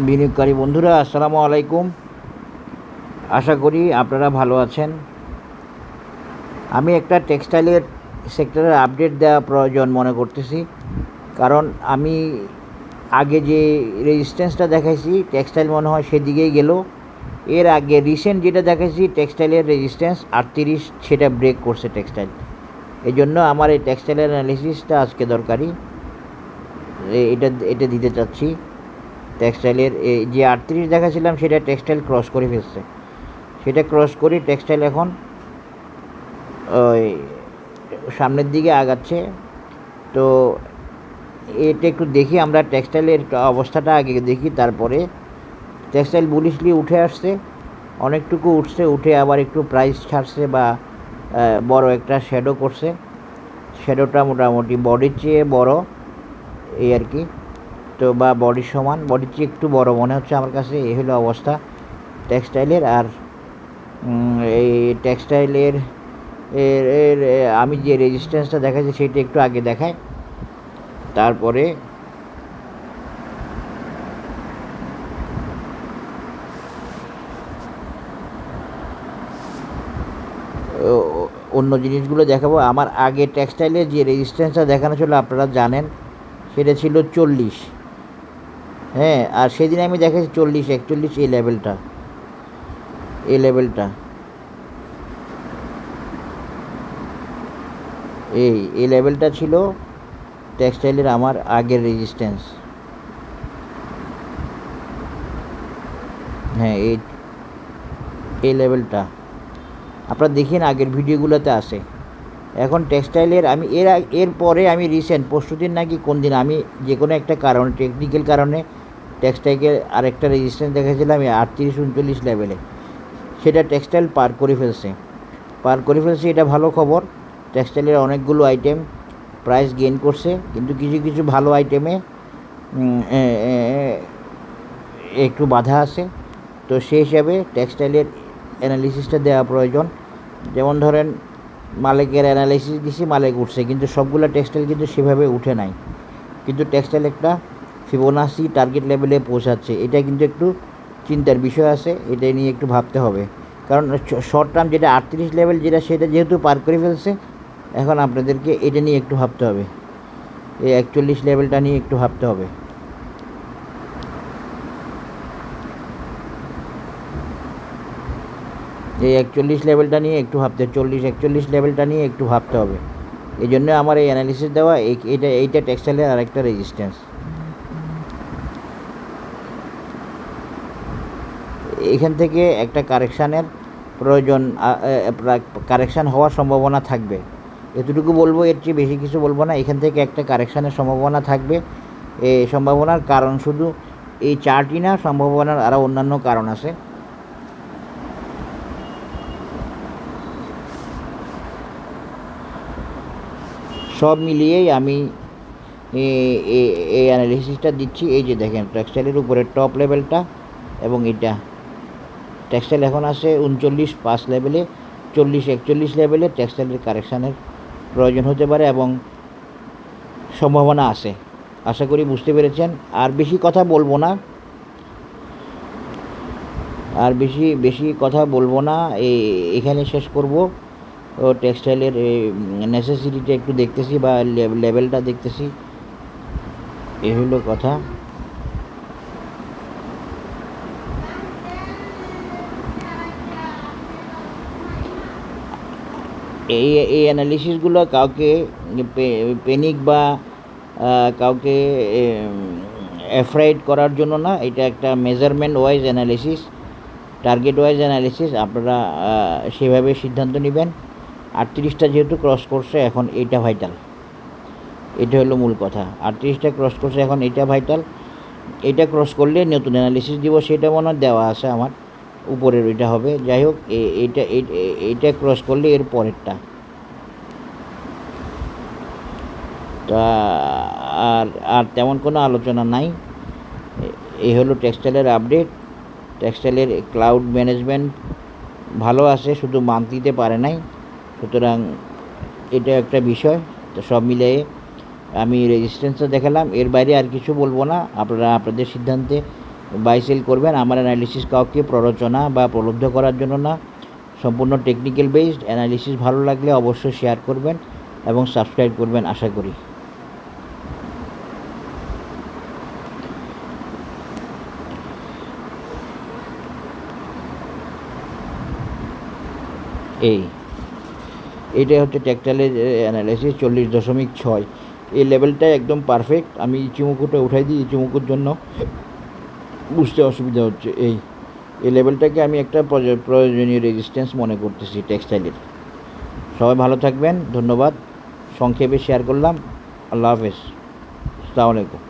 বিনিয়োগকারী বন্ধুরা, আসসালামু আলাইকুম। আশা করি আপনারা ভালো আছেন। আমি একটা টেক্সটাইলের সেক্টরের আপডেট দেওয়া প্রয়োজন মনে করতেছি, কারণ আমি আগে যে রেজিস্ট্যান্সটা দেখাইছি টেক্সটাইল মনে হয় সেদিকেই গেল। এর আগে রিসেন্ট যেটা দেখাইছি টেক্সটাইলের রেজিস্ট্যান্স 38, সেটা ব্রেক করছে টেক্সটাইল। এই জন্য আমার এই টেক্সটাইলের অ্যানালিসিসটা আজকে দরকারি, এটা দিতে চাচ্ছি। টেক্সটাইলের যে 38 দেখাছিলাম সেটা টেক্সটাইল ক্রস করে ফেলছে, সেটা ক্রস করে টেক্সটাইল এখন ওই সামনের দিকে আগাচ্ছে। তো এটা একটু দেখি আমরা, টেক্সটাইলের অবস্থাটা আগে দেখি, তারপরে টেক্সটাইল বুলিশলি উঠে আসছে, অনেকটুকু উঠছে, উঠে আবার একটু প্রাইস ছাড়ছে বা বড় একটা শ্যাডো করছে। শ্যাডোটা মোটামুটি বডির চেয়ে বড়, এই আর কি। তো বা বডির সমান, বডির চেয়ে একটু বড় মনে হচ্ছে আমার কাছে। এই হলো অবস্থা টেক্সটাইলের। আর এই টেক্সটাইলের এর এর আমি যে রেজিস্ট্যান্সটা দেখাচ্ছি সেটা একটু আগে দেখায়, তারপরে অন্য জিনিসগুলো দেখাবো। আমার আগে টেক্সটাইলের যে রেজিস্ট্যান্সটা দেখানো ছিল আপনারা জানেন, সেটা ছিল 40। হ্যাঁ, আর সেদিন আমি দেখাচ্ছি 40, 41, এই লেভেলটা, এই লেভেলটা ছিল টেক্সটাইলের আমার আগের রেজিস্ট্যান্স। হ্যাঁ, এই লেভেলটা আপনারা দেখেন, আগের ভিডিওগুলোতে আসে। এখন টেক্সটাইলের আমি এরপরে আমি রিসেন্ট পরশুদিন নাকি কোন দিন আমি যে কোনো একটা কারণে, টেকনিক্যাল কারণে টেক্সটাইলের আরেকটা রেজিস্ট্যান্স দেখেছিলাম 38, 39 লেভেলে। সেটা টেক্সটাইল পার করে ফেলছে, এটা ভালো খবর। টেক্সটাইলের অনেকগুলো আইটেম প্রাইস গেইন করছে, কিন্তু কিছু কিছু ভালো আইটেমে একটু বাধা আছে। তো সেই হিসাবে টেক্সটাইলের অ্যানালিসিসটা দেওয়া প্রয়োজন। যেমন ধরেন, মালিকের অ্যানালিসিস দিছি, মালিক উঠছে, কিন্তু সবগুলো টেক্সটাইল কিন্তু সেভাবে উঠে নাই। কিন্তু টেক্সটাইল একটা ফিবোনাসি টার্গেট লেভেলে পৌঁছাচ্ছে, এটা কিন্তু একটু চিন্তার বিষয় আছে। এটা নিয়ে একটু ভাবতে হবে, কারণ শর্ট টার্ম যেটা 38 লেভেল যেটা, সেটা যেহেতু পার করে ফেলছে, এখন আপনাদেরকে এটা নিয়ে একটু ভাবতে হবে, এই 41 লেভেলটা নিয়ে একটু ভাবতে হবে। এই 41 লেভেলটা নিয়ে একটু ভাবতে, 40-41 লেভেলটা নিয়ে একটু ভাবতে হবে। এই জন্য আমার এই অ্যানালিসিস দেওয়া। এইটা টেক্সটাইলের আরেকটা রেজিস্ট্যান্স। এখান থেকে একটা কারেকশানের প্রয়োজন, কারেকশান হওয়ার সম্ভাবনা থাকবে, এতটুকু বলবো, এর চেয়ে বেশি কিছু বলবো না। এখান থেকে একটা কারেকশানের সম্ভাবনা থাকবে। এই সম্ভাবনার কারণ শুধু এই চার্টই না, সম্ভাবনার আরও অন্যান্য কারণ আছে। সব মিলিয়েই আমি এই অ্যানালিসিসটা দিচ্ছি। এই যে দেখেন, টেক্সটাইলের উপরে টপ লেভেলটা, এবং এটা টেক্সটাইল এখন আছে 39.5 লেভেলে, 40-41 লেভেলে টেক্সটাইলের কারেকশানের প্রয়োজন হতে পারে এবং সম্ভাবনা আছে। আশা করি বুঝতে পেরেছেন। আর বেশি কথা বলবো না, বেশি কথা বলবো না, এখানে শেষ করব। ও টেক্সটাইলের নেসেসিটিটা একটু দেখতেছি, বা লেভেলটা দেখতেছি, এই হলো কথা। এই অ্যানালিসিসগুলো কাউকে প্যানিক বা কাউকে অ্যাফ্রাইড করার জন্য না। এটা একটা measurement wise analysis, target wise analysis. আপনারা সেভাবে সিদ্ধান্ত নেবেন। 38টা যেহেতু ক্রস করছে, এখন এইটা ভাইটাল, এটা হলো মূল কথা। 38টা ক্রস করছে, এখন এইটা ভাইটাল। এটা ক্রস করলে নতুন অ্যানালিসিস দিব, সেটা মনে দেওয়া আছে আমার, উপরের ওইটা হবে। যাই হোক, এইটা ক্রস করলে এর পরেরটা। তা আর তেমন কোনো আলোচনা নাই। এই হলো টেক্সটাইলের আপডেট। টেক্সটাইলের ক্লাউড ম্যানেজমেন্ট ভালো আছে, শুধু মান্থলিতে পারে নাই, সুতরাং এটা একটা বিষয়। তো সব মিলিয়ে আমি রেজিস্ট্যান্সটা দেখালাম, এর বাইরে আর কিছু বলবো না। আপনারা আপনাদের সিদ্ধান্তে বাই সেল করবেন। আমার অ্যানালিসিস কাউকে প্ররোচনা বা প্রলুব্ধ করার জন্য না, সম্পূর্ণ টেকনিক্যাল বেসড অ্যানালিসিস। ভালো লাগলে অবশ্যই শেয়ার করবেন এবং সাবস্ক্রাইব করবেন আশা করি। এইটাই হচ্ছে টেক্সটাইলের অ্যানালিসিস 40.6। এই লেভেলটা একদম পারফেক্ট। আমি ইচিমুকুটা উঠাই দিই, ইচিমুকুর জন্য বুঝতে অসুবিধা হচ্ছে। এই লেভেলটাকে আমি একটা প্রয়োজনীয় রেজিস্ট্যান্স মনে করতেছি টেক্সটাইলের। সবাই ভালো থাকবেন, ধন্যবাদ। সংক্ষেপে শেয়ার করলাম। আল্লাহ হাফেজ, আসসালামু আলাইকুম।